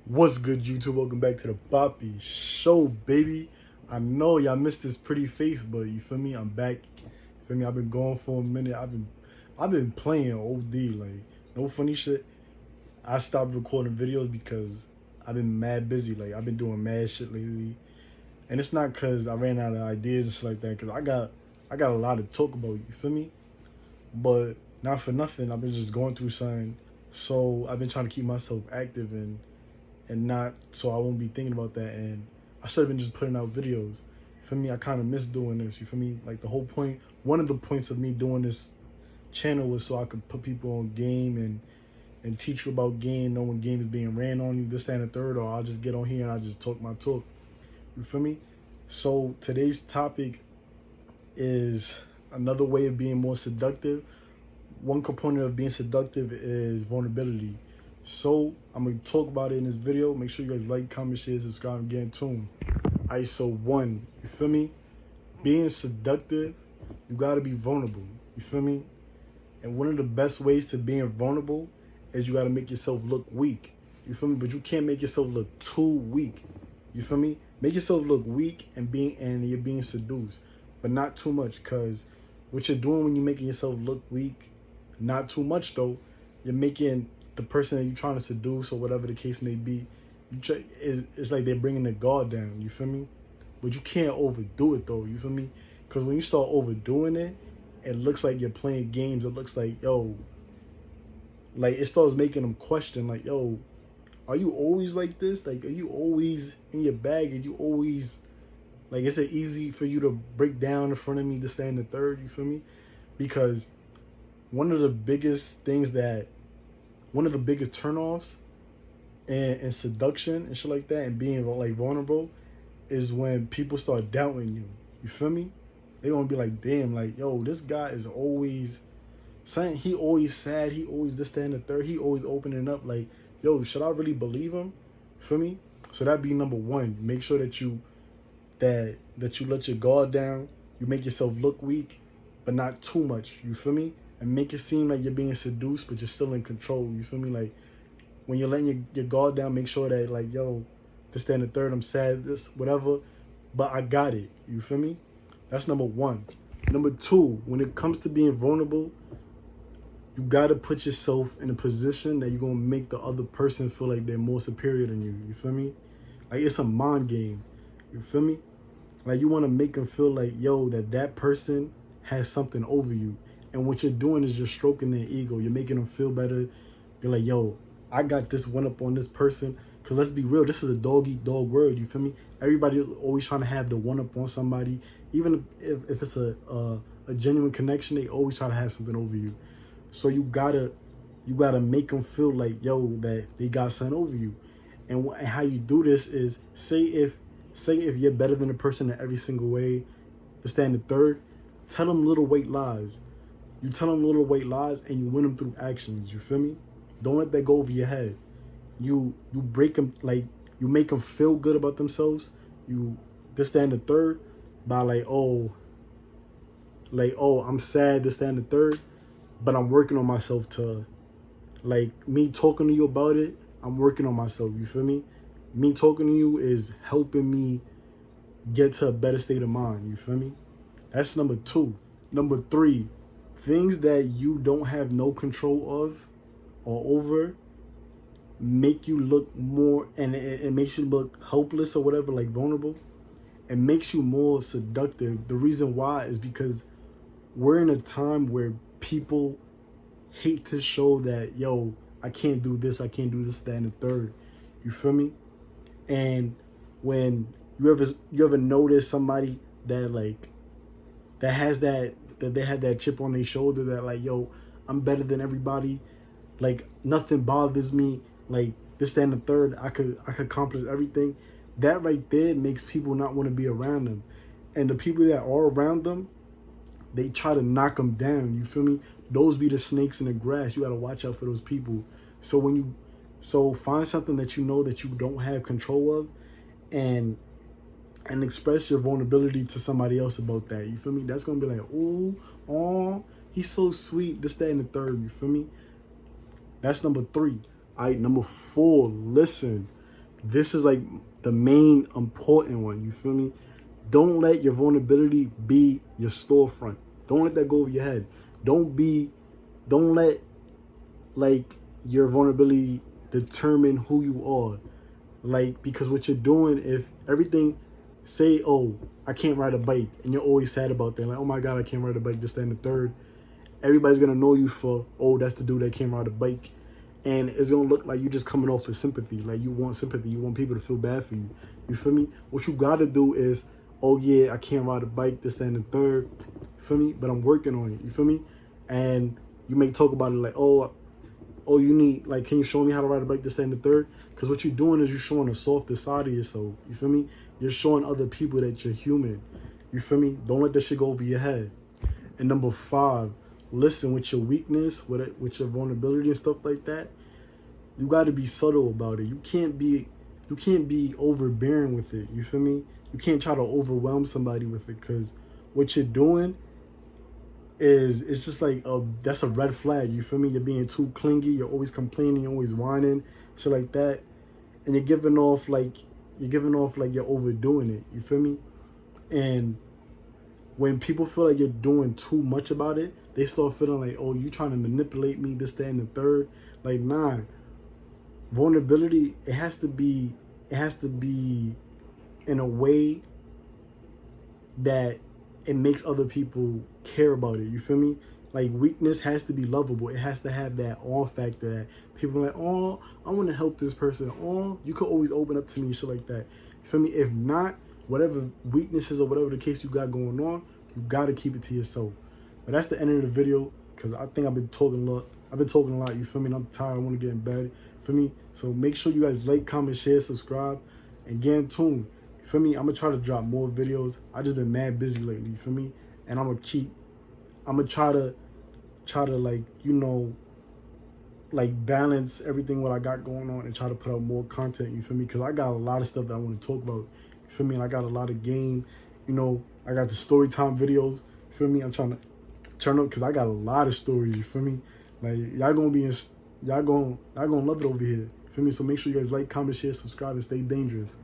What's good, YouTube? Welcome back to the PapiShow, baby. I know y'all missed this pretty face, but you feel me? I'm back. You feel me? I've been gone for a minute. I've been playing OD, like no funny shit. I stopped recording videos because I've been mad busy. Like I've been doing mad shit lately, and it's not cause I ran out of ideas and shit like that. Cause I got a lot to talk about. You feel me? But not for nothing. I've been just going through something, so I've been trying to keep myself active and not so I won't be thinking about that. And I should have been just putting out videos. You feel me? I kind of miss doing this. You feel me? Like the whole point, one of the points of me doing this channel was so I could put people on game and teach you about game, know when game is being ran on you, this, that, and the third, or I'll just get on here and I'll just talk my talk. You feel me? So today's topic is another way of being more seductive. One component of being seductive is vulnerability. So I'm gonna talk about it in this video. Make sure you guys like, comment, share, subscribe, and get in tune. Alright, so one, you feel me? Being seductive, you gotta be vulnerable. You feel me? And one of the best ways to being vulnerable is you gotta make yourself look weak. You feel me? But you can't make yourself look too weak. You feel me? Make yourself look weak and you're being seduced, but not too much. Cause what you're doing when you're making yourself look weak, not too much though, you're making the person that you're trying to seduce or whatever the case may be, it's like they're bringing the guard down. You feel me? But you can't overdo it though. You feel me? Because when you start overdoing it, it looks like you're playing games. It looks like, yo, like it starts making them question, like, yo, are you always like this? Like, are you always in your bag? Are you always like, is it easy for you to break down in front of me to stand the third? You feel me? Because one of the biggest things that one of the biggest turnoffs and seduction and shit like that and being like vulnerable is when people start doubting you. You feel me? They gonna be like, damn, like, yo, this guy is always saying, he always sad, he always this, that, and the third, he always opening up. Like, yo, should I really believe him? You feel me? So that'd be number one. Make sure that you let your guard down. You make yourself look weak, but not too much. You feel me? And make it seem like you're being seduced, but you're still in control. You feel me? Like when you're letting your guard down, make sure that like, yo, this, that, and the third, I'm sad, this, whatever, but I got it. You feel me? That's number one. Number two, when it comes to being vulnerable, you gotta put yourself in a position that you're gonna make the other person feel like they're more superior than you. You feel me? Like it's a mind game. You feel me? Like you wanna make them feel like, yo, that person has something over you. And what you're doing is you're stroking their ego. You're making them feel better. You're like, yo, I got this one up on this person. Because let's be real, this is a dog-eat-dog world. You feel me? Everybody always trying to have the one up on somebody. Even if it's a genuine connection, they always try to have something over you. So you gotta make them feel like, yo, that they got something over you. And how you do this is, say if you're better than a person in every single way, to stand the third, tell them little white lies. You tell them little white lies and you win them through actions. You feel me? Don't let that go over your head. You break them, like you make them feel good about themselves. You this, that, and the third by like, oh, I'm sad, this, that, and the third, but I'm working on myself to, like, me talking to you about it, I'm working on myself. You feel me? Me talking to you is helping me get to a better state of mind. You feel me? That's number two. Number three, things that you don't have no control of or over make you look more, and it makes you look helpless or whatever, like vulnerable. It makes you more seductive. The reason why is because we're in a time where people hate to show that, yo, I can't do this, that, and the third. You feel me? And when you ever notice somebody that like that has that they had that chip on their shoulder that like, yo, I'm better than everybody, like nothing bothers me, like this, that, and the third, I could accomplish everything. That right there makes people not want to be around them. And the people that are around them, they try to knock them down. You feel me? Those be the snakes in the grass. You got to watch out for those people. So find something that you know that you don't have control of, and express your vulnerability to somebody else about that. You feel me? That's gonna be like, ooh, oh, he's so sweet, this, that, and the third. You feel me? That's number three. All right, number four, listen. this is like the main important one. You feel me? Don't let your vulnerability be your storefront. Don't let that go over your head. Don't let like your vulnerability determine who you are. Like, because what you're doing, if everything, say, oh, I can't ride a bike, and you're always sad about that, like, oh my God, I can't ride a bike, this, that, and the third. Everybody's gonna know you for, oh, that's the dude that can't ride a bike. And it's gonna look like you just coming off for sympathy. Like, you want sympathy, you want people to feel bad for you. You feel me? What you gotta do is, oh yeah, I can't ride a bike, this, that, and the third. You feel me? But I'm working on it. You feel me? And you may talk about it like, oh, you need, like, can you show me how to ride a bike, this, that, and the third? Because what you're doing is you're showing a softer side of yourself. You feel me? You're showing other people that you're human. You feel me? Don't let that shit go over your head. And number 5, listen, with your weakness, with your vulnerability and stuff like that, you got to be subtle about it. You can't be overbearing with it. You feel me? You can't try to overwhelm somebody with it, because what you're doing is, it's just like that's a red flag. You feel me? You're being too clingy. You're always complaining. You're always whining, shit like that, and you're giving off like you're overdoing it. You feel me? And when people feel like you're doing too much about it, they start feeling like, oh, you trying to manipulate me, this, that, and the third. Like, nah. Vulnerability, it has to be in a way that it makes other people care about it. You feel me? Like, weakness has to be lovable. It has to have that awe factor that people are like, oh, I want to help this person. Oh, you could always open up to me, shit like that. You feel me? If not, whatever weaknesses or whatever the case you got going on, you got to keep it to yourself. But that's the end of the video, because I think I've been talking a lot. You feel me? And I'm tired. I want to get in bed. You feel me? So make sure you guys like, comment, share, subscribe, and get in tune. You feel me? I'm going to try to drop more videos. I just been mad busy lately. You feel me? And I'm going to try to like, you know, like, balance everything what I got going on and try to put out more content. You feel me? Because I got a lot of stuff that I want to talk about. You feel me? And I got a lot of game. You know, I got the story time videos. You feel me? I'm trying to turn up because I got a lot of stories. You feel me? Like, y'all gonna love it over here. You feel me? So make sure you guys like, comment, share, subscribe, and stay dangerous.